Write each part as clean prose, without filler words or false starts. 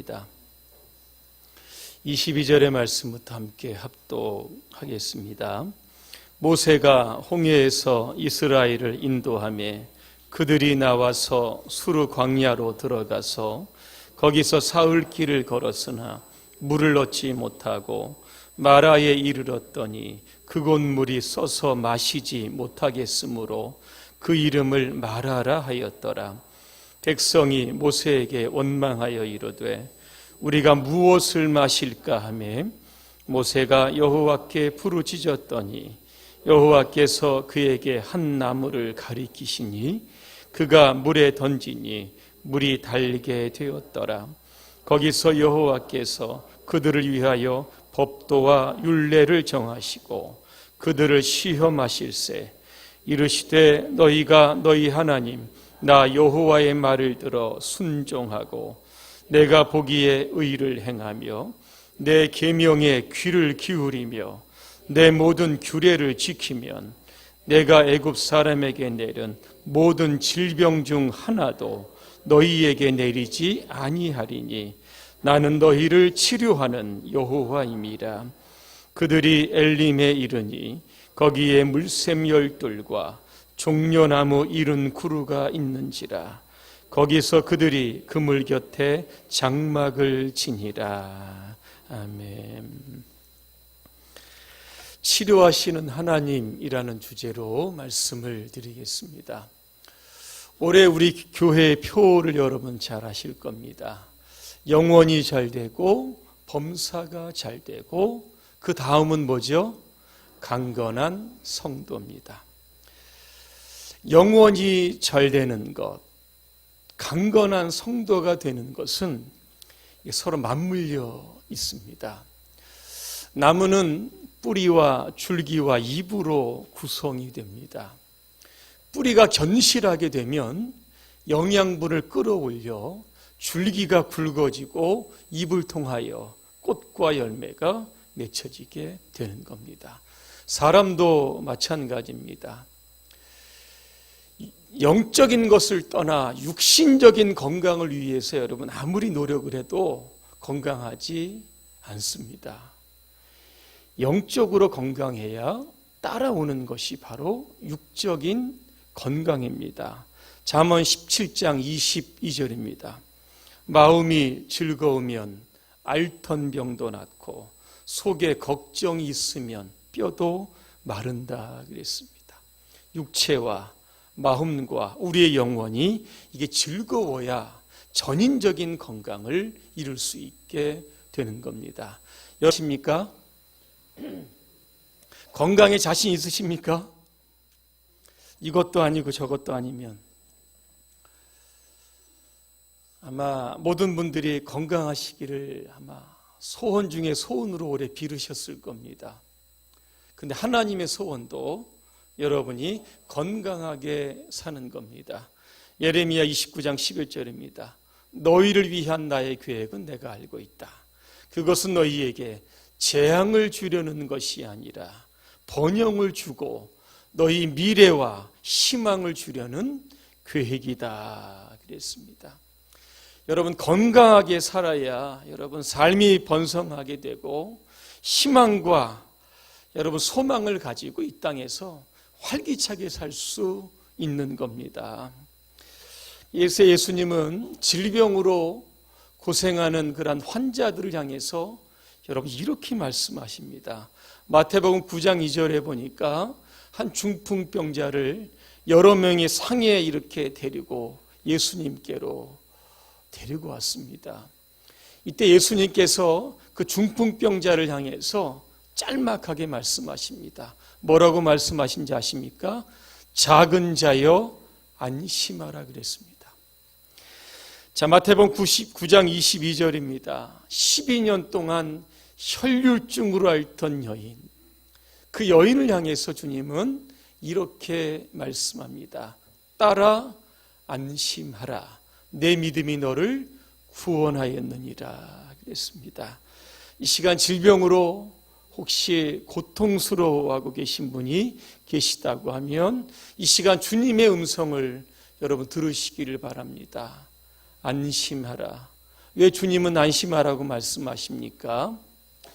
합니다. 22절의 말씀부터 함께 합독하겠습니다. 모세가 홍해에서 이스라엘을 인도하며 그들이 나와서 수르 광야로 들어가서 거기서 사흘 길을 걸었으나 물을 얻지 못하고 마라에 이르렀더니 그곳 물이 써서 마시지 못하겠으므로 그 이름을 마라라 하였더라. 백성이 모세에게 원망하여 이르되 우리가 무엇을 마실까 하매 모세가 여호와께 부르짖었더니 여호와께서 그에게 한 나무를 가리키시니 그가 물에 던지니 물이 달게 되었더라. 거기서 여호와께서 그들을 위하여 법도와 율례를 정하시고 그들을 시험하실세 이르시되 너희가 너희 하나님 나 여호와의 말을 들어 순종하고 내가 보기에 의를 행하며 내 계명에 귀를 기울이며 내 모든 규례를 지키면 내가 애굽 사람에게 내린 모든 질병 중 하나도 너희에게 내리지 아니하리니 나는 너희를 치료하는 여호와임이라. 그들이 엘림에 이르니 거기에 물샘 열둘과 종려나무 이른 구루가 있는지라. 거기서 그들이 그물 곁에 장막을 지니라. 아멘. 치료하시는 하나님이라는 주제로 말씀을 드리겠습니다. 올해 우리 교회의 표를 여러분 잘 아실 겁니다. 영원이 잘 되고 범사가 잘 되고 그 다음은 뭐죠? 강건한 성도입니다. 영원히 잘 되는 것, 강건한 성도가 되는 것은 서로 맞물려 있습니다. 나무는 뿌리와 줄기와 잎으로 구성이 됩니다. 뿌리가 견실하게 되면 영양분을 끌어올려 줄기가 굵어지고 잎을 통하여 꽃과 열매가 맺혀지게 되는 겁니다. 사람도 마찬가지입니다. 영적인 것을 떠나 육신적인 건강을 위해서 여러분 아무리 노력을 해도 건강하지 않습니다. 영적으로 건강해야 따라오는 것이 바로 육적인 건강입니다. 잠언 17장 22절입니다. 마음이 즐거우면 앓던 병도 낫고 속에 걱정이 있으면 뼈도 마른다 그랬습니다. 육체와 마음과 우리의 영혼이 이게 즐거워야 전인적인 건강을 이룰 수 있게 되는 겁니다. 여러분입니까? 건강에 자신 있으십니까? 이것도 아니고 저것도 아니면 아마 모든 분들이 건강하시기를 아마 소원 중에 소원으로 오래 빌으셨을 겁니다. 근데 하나님의 소원도 여러분이 건강하게 사는 겁니다. 예레미야 29장 11절입니다. 너희를 위한 나의 계획은 내가 알고 있다. 그것은 너희에게 재앙을 주려는 것이 아니라 번영을 주고 너희 미래와 희망을 주려는 계획이다 그랬습니다. 여러분 건강하게 살아야 여러분 삶이 번성하게 되고 희망과 여러분 소망을 가지고 이 땅에서 활기차게 살 수 있는 겁니다. 예수님은 질병으로 고생하는 그런 환자들을 향해서 여러분 이렇게 말씀하십니다. 마태복음 9장 2절에 보니까 한 중풍병자를 여러 명의 상에 이렇게 데리고 예수님께로 데리고 왔습니다. 이때 예수님께서 그 중풍병자를 향해서 짤막하게 말씀하십니다. 뭐라고 말씀하신지 아십니까? 작은 자여 안심하라 그랬습니다. 자, 마태복음 9장 22절입니다. 12년 동안 혈류증으로 앓던 여인, 그 여인을 향해서 주님은 이렇게 말씀합니다. 따라 안심하라. 내 믿음이 너를 구원하였느니라 그랬습니다. 이 시간 질병으로 혹시 고통스러워하고 계신 분이 계시다고 하면 이 시간 주님의 음성을 여러분 들으시기를 바랍니다. 안심하라. 왜 주님은 안심하라고 말씀하십니까?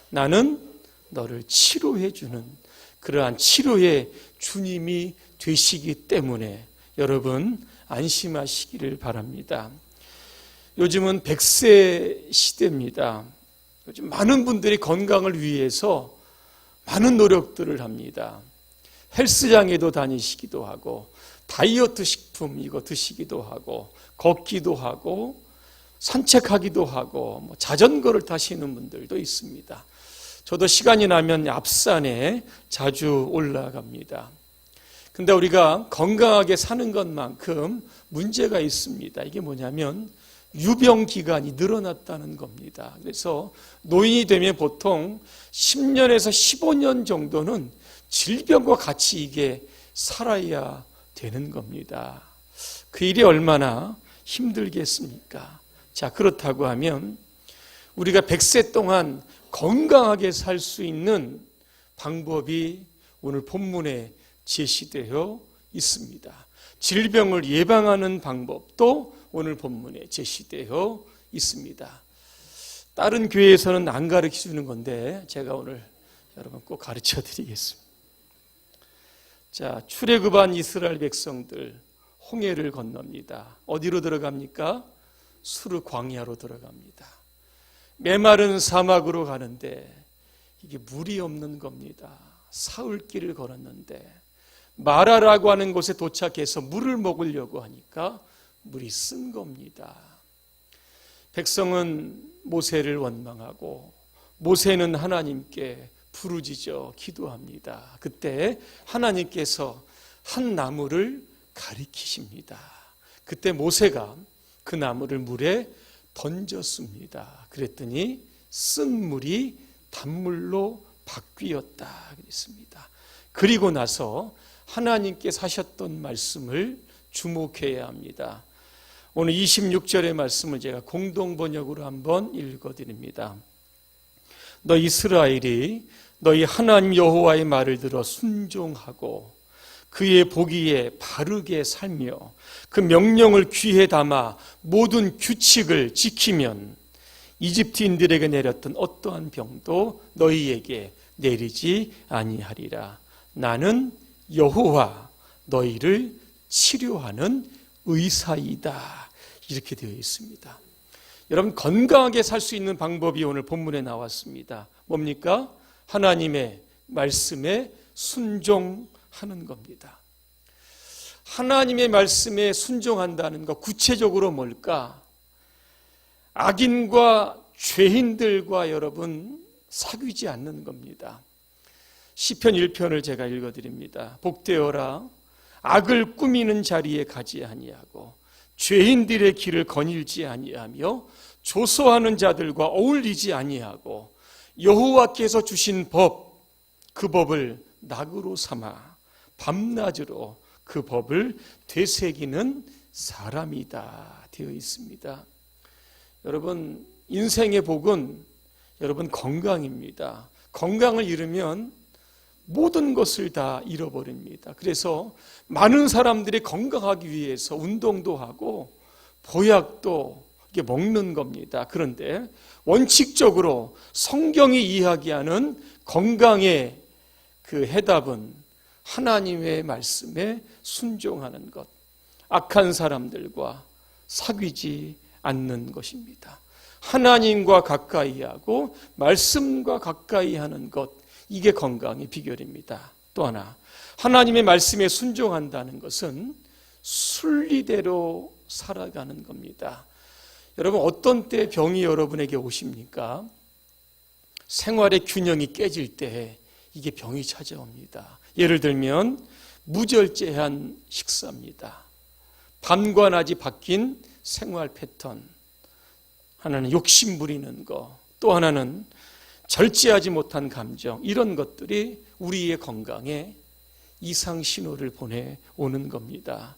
나는 너를 치료해 주는 그러한 치료의 주님이 되시기 때문에 여러분 안심하시기를 바랍니다. 요즘은 100세 시대입니다. 요즘 많은 분들이 건강을 위해서 많은 노력들을 합니다. 헬스장에도 다니시기도 하고 다이어트 식품 이거 드시기도 하고 걷기도 하고 산책하기도 하고 자전거를 타시는 분들도 있습니다. 저도 시간이 나면 앞산에 자주 올라갑니다. 근데 우리가 건강하게 사는 것만큼 문제가 있습니다. 이게 뭐냐면 유병 기간이 늘어났다는 겁니다. 그래서 노인이 되면 보통 10년에서 15년 정도는 질병과 같이 이게 살아야 되는 겁니다. 그 일이 얼마나 힘들겠습니까? 자, 그렇다고 하면 우리가 100세 동안 건강하게 살 수 있는 방법이 오늘 본문에 제시되어 있습니다. 질병을 예방하는 방법도 오늘 본문에 제시되어 있습니다. 다른 교회에서는 안 가르쳐 주는 건데 제가 오늘 여러분 꼭 가르쳐 드리겠습니다. 자, 출애굽한 이스라엘 백성들 홍해를 건넙니다. 어디로 들어갑니까? 수르 광야로 들어갑니다. 메마른 사막으로 가는데 이게 물이 없는 겁니다. 사흘길을 걸었는데 마라라고 하는 곳에 도착해서 물을 먹으려고 하니까 물이 쓴 겁니다. 백성은 모세를 원망하고 모세는 하나님께 부르짖어 기도합니다. 그때 하나님께서 한 나무를 가리키십니다. 그때 모세가 그 나무를 물에 던졌습니다. 그랬더니 쓴 물이 단물로 바뀌었다 그랬습니다. 그리고 나서 하나님께서 하셨던 말씀을 주목해야 합니다. 오늘 26절의 말씀을 제가 공동 번역으로 한번 읽어드립니다. 너 이스라엘이 너희 하나님 여호와의 말을 들어 순종하고 그의 보기에 바르게 살며 그 명령을 귀에 담아 모든 규칙을 지키면 이집트인들에게 내렸던 어떠한 병도 너희에게 내리지 아니하리라. 나는 여호와 너희를 치료하는 의사이다. 이렇게 되어 있습니다. 여러분 건강하게 살 수 있는 방법이 오늘 본문에 나왔습니다. 뭡니까? 하나님의 말씀에 순종하는 겁니다. 하나님의 말씀에 순종한다는 것 구체적으로 뭘까? 악인과 죄인들과 여러분 사귀지 않는 겁니다. 시편 1편을 제가 읽어드립니다. 복되어라 악을 꾸미는 자리에 가지 아니하고 죄인들의 길을 거닐지 아니하며 조소하는 자들과 어울리지 아니하고 여호와께서 주신 법, 그 법을 낙으로 삼아 밤낮으로 그 법을 되새기는 사람이다 되어 있습니다. 여러분 인생의 복은 여러분 건강입니다. 건강을 잃으면 모든 것을 다 잃어버립니다. 그래서 많은 사람들이 건강하기 위해서 운동도 하고 보약도 이게 먹는 겁니다. 그런데 원칙적으로 성경이 이야기하는 건강의 그 해답은 하나님의 말씀에 순종하는 것, 악한 사람들과 사귀지 않는 것입니다. 하나님과 가까이 하고 말씀과 가까이 하는 것, 이게 건강의 비결입니다. 또 하나, 하나님의 말씀에 순종한다는 것은 순리대로 살아가는 겁니다. 여러분 어떤 때 병이 여러분에게 오십니까? 생활의 균형이 깨질 때 이게 병이 찾아옵니다. 예를 들면 무절제한 식사입니다. 밤과 낮이 바뀐 생활 패턴, 하나는 욕심 부리는 거, 또 하나는 절제하지 못한 감정, 이런 것들이 우리의 건강에 이상 신호를 보내오는 겁니다.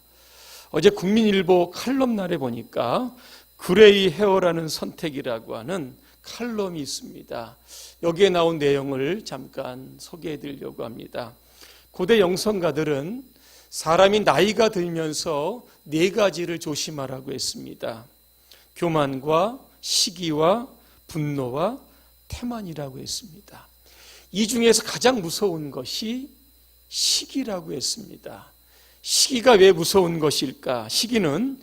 어제 국민일보 칼럼날에 보니까 그레이 헤어라는 선택이라고 하는 칼럼이 있습니다. 여기에 나온 내용을 잠깐 소개해 드리려고 합니다. 고대 영성가들은 사람이 나이가 들면서 4가지를 조심하라고 했습니다. 교만과 시기와 분노와 태만이라고 했습니다. 이 중에서 가장 무서운 것이 시기라고 했습니다. 시기가 왜 무서운 것일까? 시기는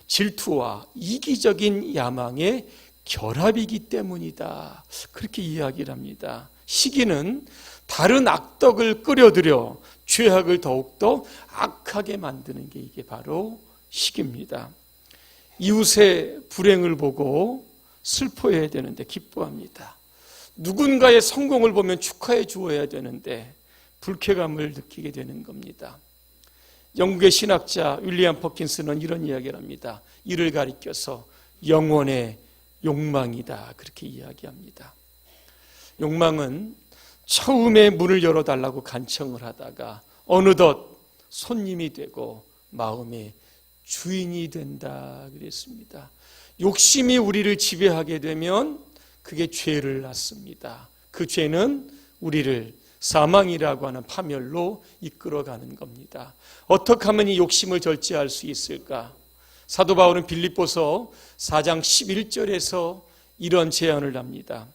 질투와 이기적인 야망의 결합이기 때문이다. 그렇게 이야기를 합니다. 시기는 다른 악덕을 끌어들여 죄악을 더욱더 악하게 만드는 게 이게 바로 시기입니다. 이웃의 불행을 보고 슬퍼해야 되는데 기뻐합니다. 누군가의 성공을 보면 축하해 주어야 되는데 불쾌감을 느끼게 되는 겁니다. 영국의 신학자 윌리엄 퍼킨스는 이런 이야기를 합니다. 이를 가리켜서 영혼의 욕망이다. 그렇게 이야기합니다. 욕망은 처음에 문을 열어달라고 간청을 하다가 어느덧 손님이 되고 마음의 주인이 된다 그랬습니다. 욕심이 우리를 지배하게 되면 그게 죄를 낳습니다. 그 죄는 우리를 사망이라고 하는 파멸로 이끌어가는 겁니다. 어떻게 하면 이 욕심을 절제할 수 있을까? 사도 바울은 빌립보서 4장 11절에서 이런 제안을 합니다.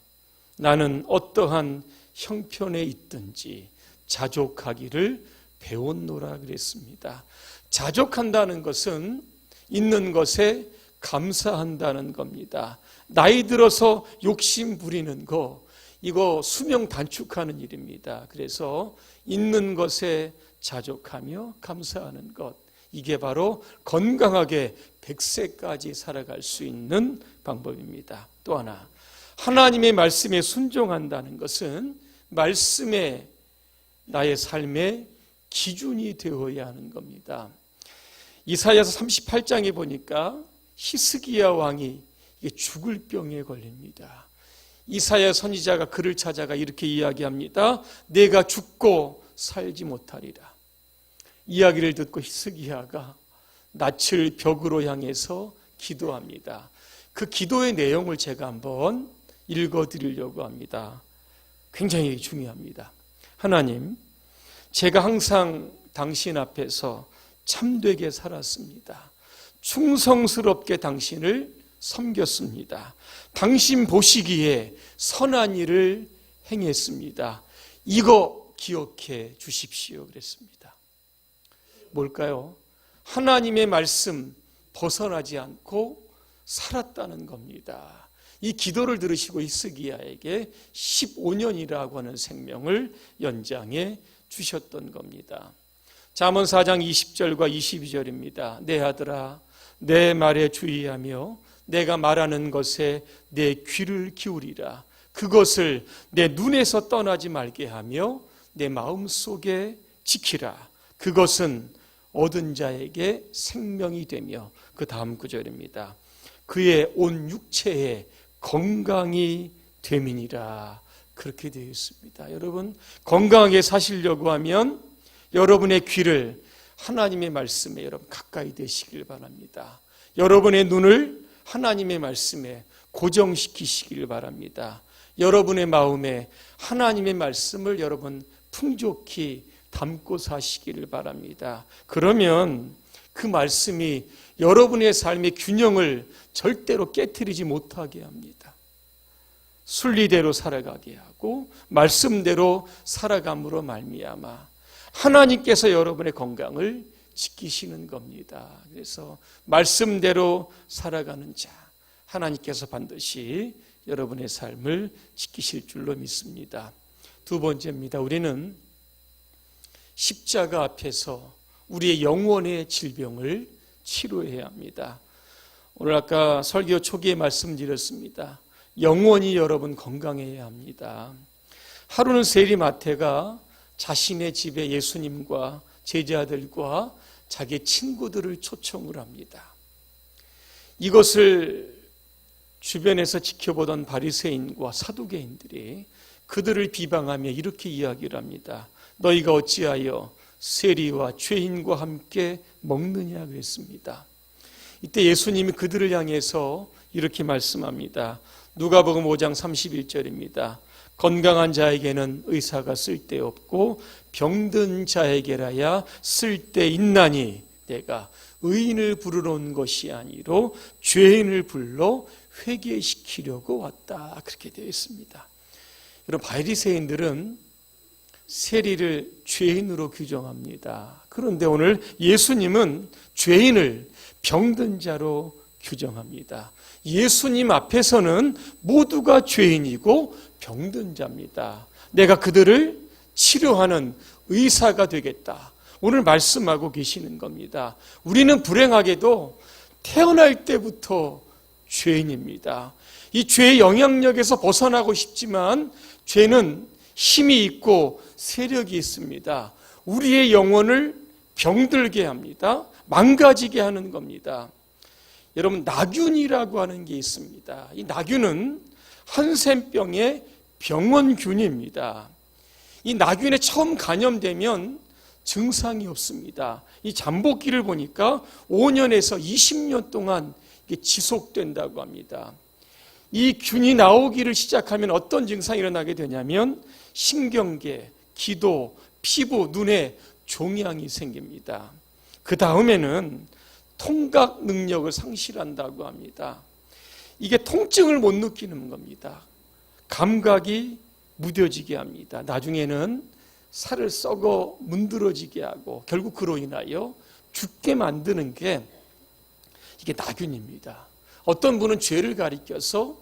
나는 어떠한 형편에 있든지 자족하기를 배웠노라 그랬습니다. 자족한다는 것은 있는 것에 감사한다는 겁니다. 나이 들어서 욕심 부리는 거, 이거 수명 단축하는 일입니다. 그래서 있는 것에 자족하며 감사하는 것, 이게 바로 건강하게 100세까지 살아갈 수 있는 방법입니다. 또 하나, 하나님의 말씀에 순종한다는 것은 말씀에 나의 삶의 기준이 되어야 하는 겁니다. 이사야서 38장에 보니까 히스기야 왕이 죽을 병에 걸립니다. 이사야 선지자가 그를 찾아가 이렇게 이야기합니다. 내가 죽고 살지 못하리라. 이야기를 듣고 히스기야가 낯을 벽으로 향해서 기도합니다. 그 기도의 내용을 제가 한번 읽어드리려고 합니다. 굉장히 중요합니다. 하나님, 제가 항상 당신 앞에서 참되게 살았습니다. 충성스럽게 당신을 섬겼습니다. 당신 보시기에 선한 일을 행했습니다. 이거 기억해 주십시오 그랬습니다. 뭘까요? 하나님의 말씀 벗어나지 않고 살았다는 겁니다. 이 기도를 들으시고 히스기야에게 15년이라고 하는 생명을 연장해 주셨던 겁니다. 잠언 4장 20절과 22절입니다. 내 아들아, 내 말에 주의하며 내가 말하는 것에 내 귀를 기울이라. 그것을 내 눈에서 떠나지 말게 하며 내 마음속에 지키라. 그것은 얻은 자에게 생명이 되며, 그 다음 구절입니다. 그의 온 육체에 건강이 됨이니라. 그렇게 되어 있습니다. 여러분, 건강하게 사시려고 하면 여러분의 귀를 하나님의 말씀에 여러분 가까이 대시길 바랍니다. 여러분의 눈을 하나님의 말씀에 고정시키시길 바랍니다. 여러분의 마음에 하나님의 말씀을 여러분 풍족히 담고 사시기를 바랍니다. 그러면 그 말씀이 여러분의 삶의 균형을 절대로 깨트리지 못하게 합니다. 순리대로 살아가게 하고 말씀대로 살아감으로 말미암아 하나님께서 여러분의 건강을 지키시는 겁니다. 그래서 말씀대로 살아가는 자, 하나님께서 반드시 여러분의 삶을 지키실 줄로 믿습니다. 두 번째입니다. 우리는 십자가 앞에서 우리의 영혼의 질병을 치료해야 합니다. 오늘 아까 설교 초기에 말씀드렸습니다. 영혼이 여러분 건강해야 합니다. 하루는 세리마태가 자신의 집에 예수님과 제자들과 자기 친구들을 초청을 합니다. 이것을 주변에서 지켜보던 바리새인과 사두개인들이 그들을 비방하며 이렇게 이야기를 합니다. 너희가 어찌하여 세리와 죄인과 함께 먹느냐 그랬습니다. 이때 예수님이 그들을 향해서 이렇게 말씀합니다. 누가복음 5장 31절입니다. 건강한 자에게는 의사가 쓸데없고 병든 자에게라야 쓸데있나니 내가 의인을 부르러 온 것이 아니로 죄인을 불러 회개시키려고 왔다. 그렇게 되어 있습니다. 여러분, 바리새인들은 세리를 죄인으로 규정합니다. 그런데 오늘 예수님은 죄인을 병든 자로 규정합니다. 예수님 앞에서는 모두가 죄인이고 병든 자입니다. 내가 그들을 치료하는 의사가 되겠다. 오늘 말씀하고 계시는 겁니다. 우리는 불행하게도 태어날 때부터 죄인입니다. 이 죄의 영향력에서 벗어나고 싶지만 죄는 힘이 있고 세력이 있습니다. 우리의 영혼을 병들게 합니다. 망가지게 하는 겁니다. 여러분, 나균이라고 하는 게 있습니다. 이 나균은 한센병의 병원균입니다. 이 나균에 처음 감염되면 증상이 없습니다. 이 잠복기를 보니까 5년에서 20년 동안 이게 지속된다고 합니다. 이 균이 나오기를 시작하면 어떤 증상이 일어나게 되냐면 신경계, 기도, 피부, 눈에 종양이 생깁니다. 그 다음에는 통각 능력을 상실한다고 합니다. 이게 통증을 못 느끼는 겁니다. 감각이 무뎌지게 합니다. 나중에는 살을 썩어 문드러지게 하고 결국 그로 인하여 죽게 만드는 게 이게 나균입니다. 어떤 분은 죄를 가리켜서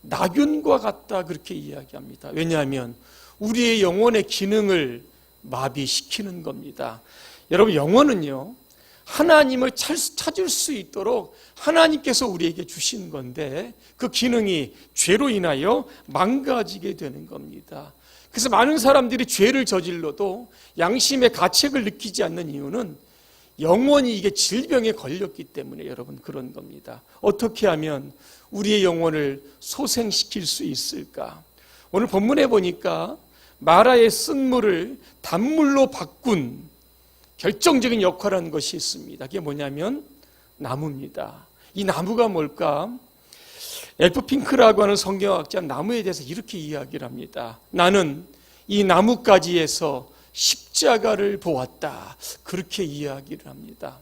나균과 같다 그렇게 이야기합니다. 왜냐하면 우리의 영혼의 기능을 마비시키는 겁니다. 여러분, 영혼은요, 하나님을 찾을 수 있도록 하나님께서 우리에게 주신 건데 그 기능이 죄로 인하여 망가지게 되는 겁니다. 그래서 많은 사람들이 죄를 저질러도 양심의 가책을 느끼지 않는 이유는 영원히 이게 질병에 걸렸기 때문에 여러분 그런 겁니다. 어떻게 하면 우리의 영혼을 소생시킬 수 있을까? 오늘 본문에 보니까 마라의 쓴물을 단물로 바꾼 결정적인 역할을 하는 것이 있습니다. 그게 뭐냐면 나무입니다. 이 나무가 뭘까? 엘프 핑크라고 하는 성경학자는 나무에 대해서 이렇게 이야기를 합니다. 나는 이 나뭇가지에서 십자가를 보았다. 그렇게 이야기를 합니다.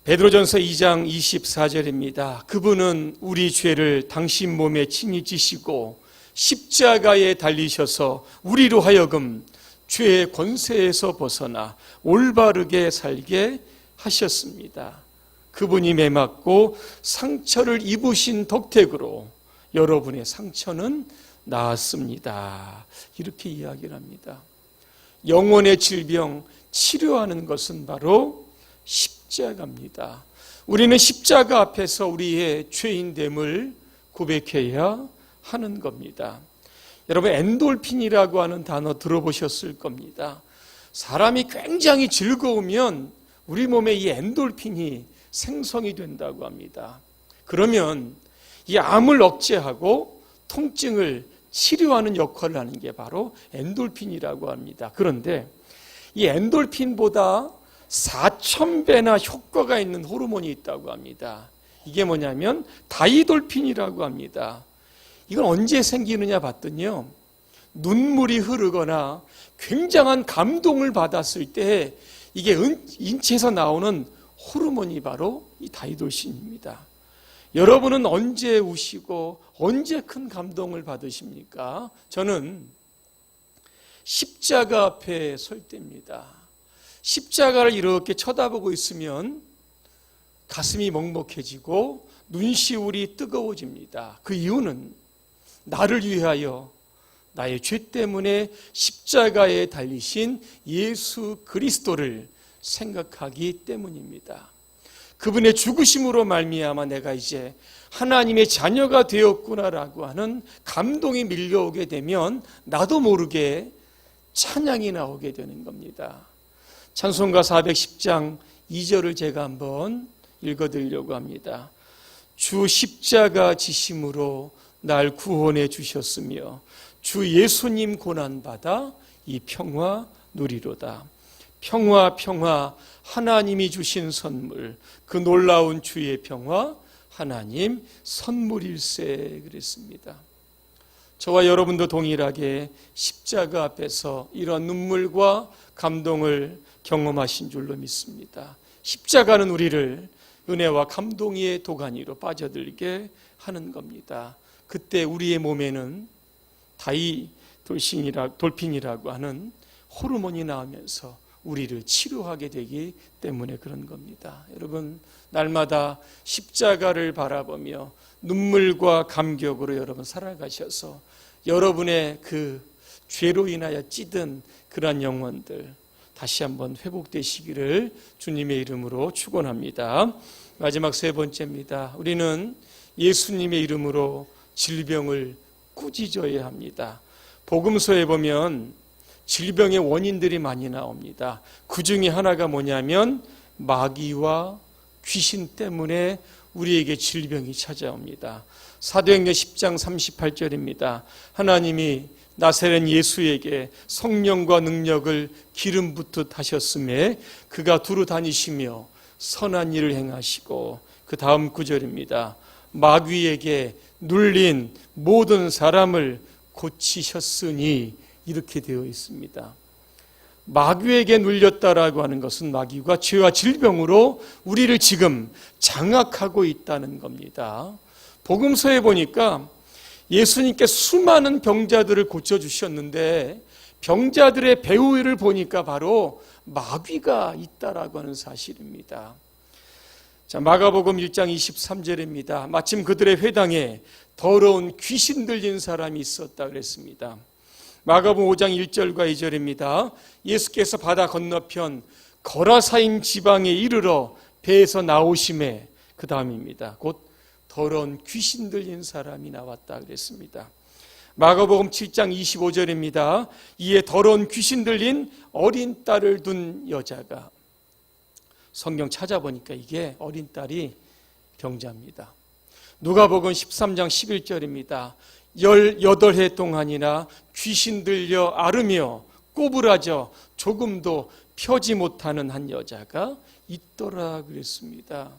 베드로전서 2장 24절입니다. 그분은 우리 죄를 당신 몸에 친히 지시고 십자가에 달리셔서 우리로 하여금 죄의 권세에서 벗어나 올바르게 살게 하셨습니다. 그분이 매맞고 상처를 입으신 덕택으로 여러분의 상처는 나았습니다. 이렇게 이야기를 합니다. 영혼의 질병 치료하는 것은 바로 십자가입니다. 우리는 십자가 앞에서 우리의 죄인됨을 고백해야 하는 겁니다. 여러분, 엔돌핀이라고 하는 단어 들어보셨을 겁니다. 사람이 굉장히 즐거우면 우리 몸에 이 엔돌핀이 생성이 된다고 합니다. 그러면 이 암을 억제하고 통증을 치료하는 역할을 하는 게 바로 엔돌핀이라고 합니다. 그런데 이 엔돌핀보다 4,000배나 효과가 있는 호르몬이 있다고 합니다. 이게 뭐냐면 다이돌핀이라고 합니다. 이건 언제 생기느냐 봤더니요, 눈물이 흐르거나 굉장한 감동을 받았을 때 이게 인체에서 나오는 호르몬이 바로 이 다이돌신입니다. 여러분은 언제 우시고 언제 큰 감동을 받으십니까? 저는 십자가 앞에 설 때입니다. 십자가를 이렇게 쳐다보고 있으면 가슴이 먹먹해지고 눈시울이 뜨거워집니다. 그 이유는 나를 위하여 나의 죄 때문에 십자가에 달리신 예수 그리스도를 생각하기 때문입니다. 그분의 죽으심으로 말미암아 내가 이제 하나님의 자녀가 되었구나라고 하는 감동이 밀려오게 되면 나도 모르게 찬양이 나오게 되는 겁니다. 찬송가 410장 2절을 제가 한번 읽어드리려고 합니다. 주 십자가 지심으로 날 구원해 주셨으며 주 예수님 고난받아 이 평화 누리로다. 평화 평화 하나님이 주신 선물, 그 놀라운 주의 평화 하나님 선물일세 그랬습니다. 저와 여러분도 동일하게 십자가 앞에서 이런 눈물과 감동을 경험하신 줄로 믿습니다. 십자가는 우리를 은혜와 감동의 도가니로 빠져들게 하는 겁니다. 그때 우리의 몸에는 돌핀이라고 하는 호르몬이 나오면서 우리를 치료하게 되기 때문에 그런 겁니다. 여러분, 날마다 십자가를 바라보며 눈물과 감격으로 여러분 살아가셔서 여러분의 그 죄로 인하여 찌든 그러한 영혼들 다시 한번 회복되시기를 주님의 이름으로 축원합니다. 마지막 세 번째입니다. 우리는 예수님의 이름으로 질병을 꾸짖어야 합니다. 복음서에 보면 질병의 원인들이 많이 나옵니다. 그 중에 하나가 뭐냐면 마귀와 귀신 때문에 우리에게 질병이 찾아옵니다. 사도행전 10장 38절입니다. 하나님이 나사렛 예수에게 성령과 능력을 기름 붓듯 하셨음에 그가 두루 다니시며 선한 일을 행하시고, 그 다음 구절입니다. 마귀에게 눌린 모든 사람을 고치셨으니, 이렇게 되어 있습니다. 마귀에게 눌렸다라고 하는 것은 마귀가 죄와 질병으로 우리를 지금 장악하고 있다는 겁니다. 복음서에 보니까 예수님께 수많은 병자들을 고쳐주셨는데 병자들의 배후를 보니까 바로 마귀가 있다라고 하는 사실입니다. 자, 마가복음 1장 23절입니다. 마침 그들의 회당에 더러운 귀신 들린 사람이 있었다 그랬습니다. 마가복음 5장 1절과 2절입니다. 예수께서 바다 건너편 거라사인 지방에 이르러 배에서 나오심에, 그 다음입니다. 곧 더러운 귀신 들린 사람이 나왔다 그랬습니다. 마가복음 7장 25절입니다. 이에 더러운 귀신 들린 어린 딸을 둔 여자가, 성경 찾아보니까 이게 어린 딸이 병자입니다. 누가복음 13장 11절입니다. 18해 동안이나 귀신 들려 앓으며 꼬부라져 조금도 펴지 못하는 한 여자가 있더라 그랬습니다.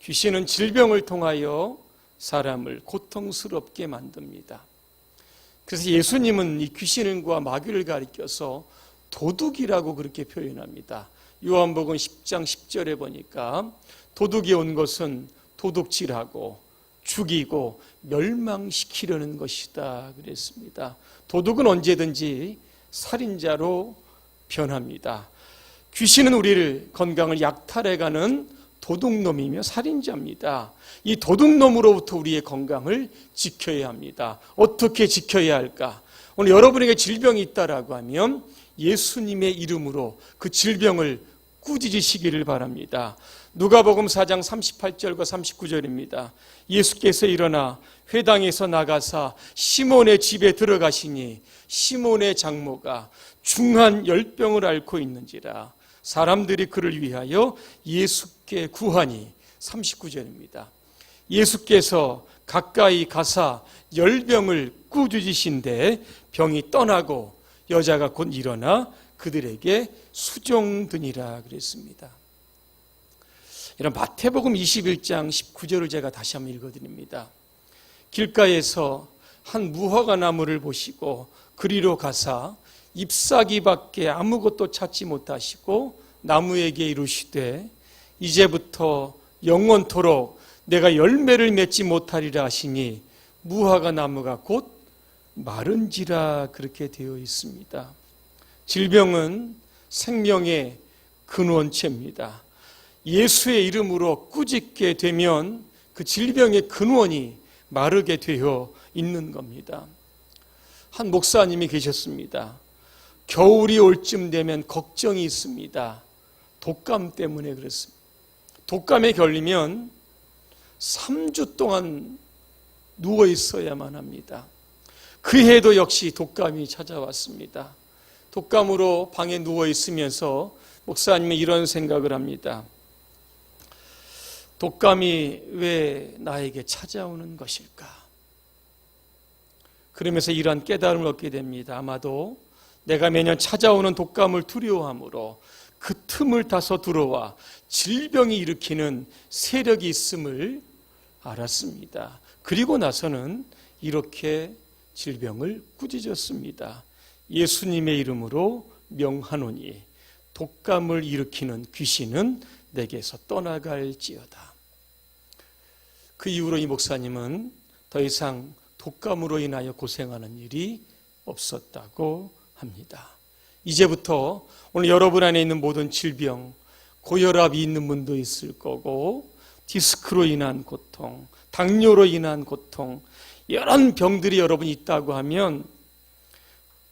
귀신은 질병을 통하여 사람을 고통스럽게 만듭니다. 그래서 예수님은 이 귀신과 마귀를 가리켜서 도둑이라고 그렇게 표현합니다. 요한복음 10장 10절에 보니까 도둑이 온 것은 도둑질하고 죽이고 멸망시키려는 것이다 그랬습니다. 도둑은 언제든지 살인자로 변합니다. 귀신은 우리를 건강을 약탈해가는 도둑놈이며 살인자입니다. 이 도둑놈으로부터 우리의 건강을 지켜야 합니다. 어떻게 지켜야 할까? 오늘 여러분에게 질병이 있다라고 하면 예수님의 이름으로 그 질병을 꾸짖으시기를 바랍니다. 누가복음 4장 38절과 39절입니다. 예수께서 일어나 회당에서 나가사 시몬의 집에 들어가시니 시몬의 장모가 중한 열병을 앓고 있는지라 사람들이 그를 위하여 예수께 구하니, 39절입니다. 예수께서 가까이 가사 열병을 꾸짖으신데 병이 떠나고 여자가 곧 일어나 그들에게 수종드니라 그랬습니다. 이런 마태복음 21장 19절을 제가 다시 한번 읽어드립니다. 길가에서 한 무화과 나무를 보시고 그리로 가사 잎사귀밖에 아무것도 찾지 못하시고 나무에게 이르시되 이제부터 영원토록 내가 열매를 맺지 못하리라 하시니 무화과 나무가 곧 마른지라 그렇게 되어 있습니다. 질병은 생명의 근원체입니다. 예수의 이름으로 꾸짖게 되면 그 질병의 근원이 마르게 되어 있는 겁니다. 한 목사님이 계셨습니다. 겨울이 올 쯤 되면 걱정이 있습니다. 독감 때문에 그렇습니다. 독감에 걸리면 3주 동안 누워 있어야만 합니다. 그 해도 역시 독감이 찾아왔습니다. 독감으로 방에 누워 있으면서 목사님이 이런 생각을 합니다. 독감이 왜 나에게 찾아오는 것일까? 그러면서 이러한 깨달음을 얻게 됩니다. 아마도 내가 매년 찾아오는 독감을 두려워함으로 그 틈을 타서 들어와 질병이 일으키는 세력이 있음을 알았습니다. 그리고 나서는 이렇게 질병을 꾸짖었습니다. 예수님의 이름으로 명하노니 독감을 일으키는 귀신은 내게서 떠나갈지어다. 그 이후로 이 목사님은 더 이상 독감으로 인하여 고생하는 일이 없었다고 합니다. 이제부터 오늘 여러분 안에 있는 모든 질병, 고혈압이 있는 분도 있을 거고, 디스크로 인한 고통, 당뇨로 인한 고통, 이런 병들이 여러분이 있다고 하면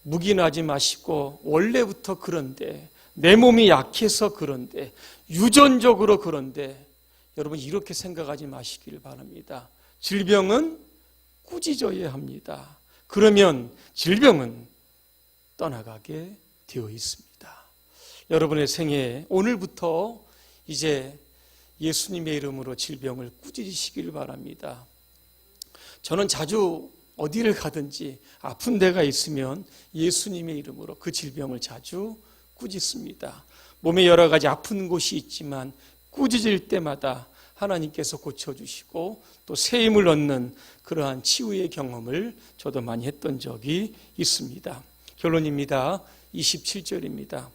묵인하지 마시고, 원래부터 그런데, 내 몸이 약해서 그런데, 유전적으로 그런데, 여러분 이렇게 생각하지 마시길 바랍니다. 질병은 꾸짖어야 합니다. 그러면 질병은 떠나가게 되어 있습니다. 여러분의 생애에 오늘부터 이제 예수님의 이름으로 질병을 꾸짖으시길 바랍니다. 저는 자주 어디를 가든지 아픈 데가 있으면 예수님의 이름으로 그 질병을 자주 꾸짖습니다. 몸에 여러 가지 아픈 곳이 있지만 꾸짖을 때마다 하나님께서 고쳐주시고 또 새 힘을 얻는 그러한 치유의 경험을 저도 많이 했던 적이 있습니다. 결론입니다. 27절입니다.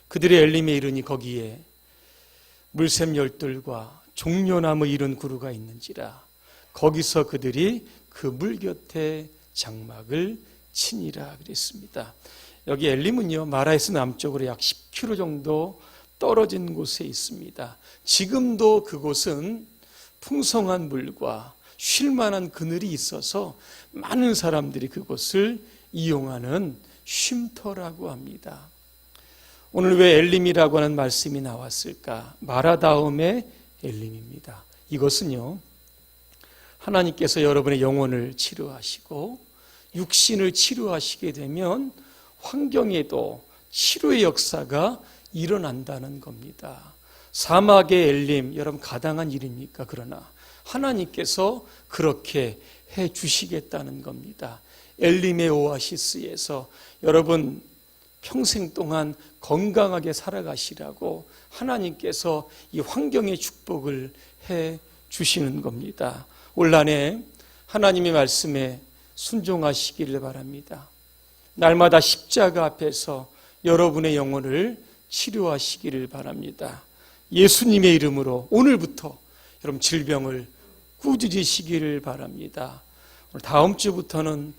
그들의 엘림에 이르니 거기에 물샘 열들과 종려나무 이른 구루가 있는지라. 거기서 그들이 그 물 곁에 장막을 치니라 그랬습니다. 여기 엘림은요, 마라에서 남쪽으로 약 10km 정도 떨어진 곳에 있습니다. 지금도 그곳은 풍성한 물과 쉴만한 그늘이 있어서 많은 사람들이 그곳을 이용하는 쉼터라고 합니다. 오늘 왜 엘림이라고 하는 말씀이 나왔을까? 마라 다음에 엘림입니다. 이것은요, 하나님께서 여러분의 영혼을 치료하시고 육신을 치료하시게 되면 환경에도 치료의 역사가 일어난다는 겁니다. 사막의 엘림, 여러분 가당한 일입니까? 그러나 하나님께서 그렇게 해 주시겠다는 겁니다. 엘림의 오아시스에서 여러분 평생 동안 건강하게 살아가시라고 하나님께서 이 환경의 축복을 해 주시는 겁니다. 올 한해 하나님의 말씀에 순종하시기를 바랍니다. 날마다 십자가 앞에서 여러분의 영혼을 치료하시기를 바랍니다. 예수님의 이름으로 오늘부터 여러분 질병을 꾸짖으시기를 바랍니다. 오늘 다음 주부터는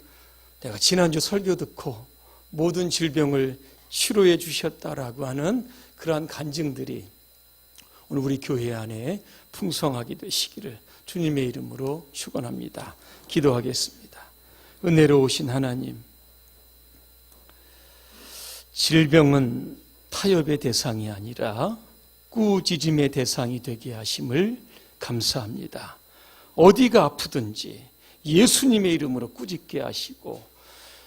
내가 지난주 설교 듣고 모든 질병을 치료해 주셨다라고 하는 그러한 간증들이 오늘 우리 교회 안에 풍성하게 되시기를 주님의 이름으로 축원합니다. 기도하겠습니다. 은혜로우신 하나님, 질병은 타협의 대상이 아니라 꾸짖음의 대상이 되게 하심을 감사합니다. 어디가 아프든지 예수님의 이름으로 꾸짖게 하시고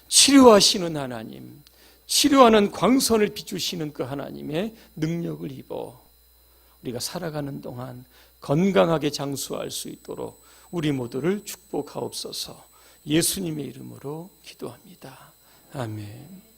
치료하시는 하나님, 치료하는 광선을 비추시는 그 하나님의 능력을 입어 우리가 살아가는 동안 건강하게 장수할 수 있도록 우리 모두를 축복하옵소서. 예수님의 이름으로 기도합니다. 아멘.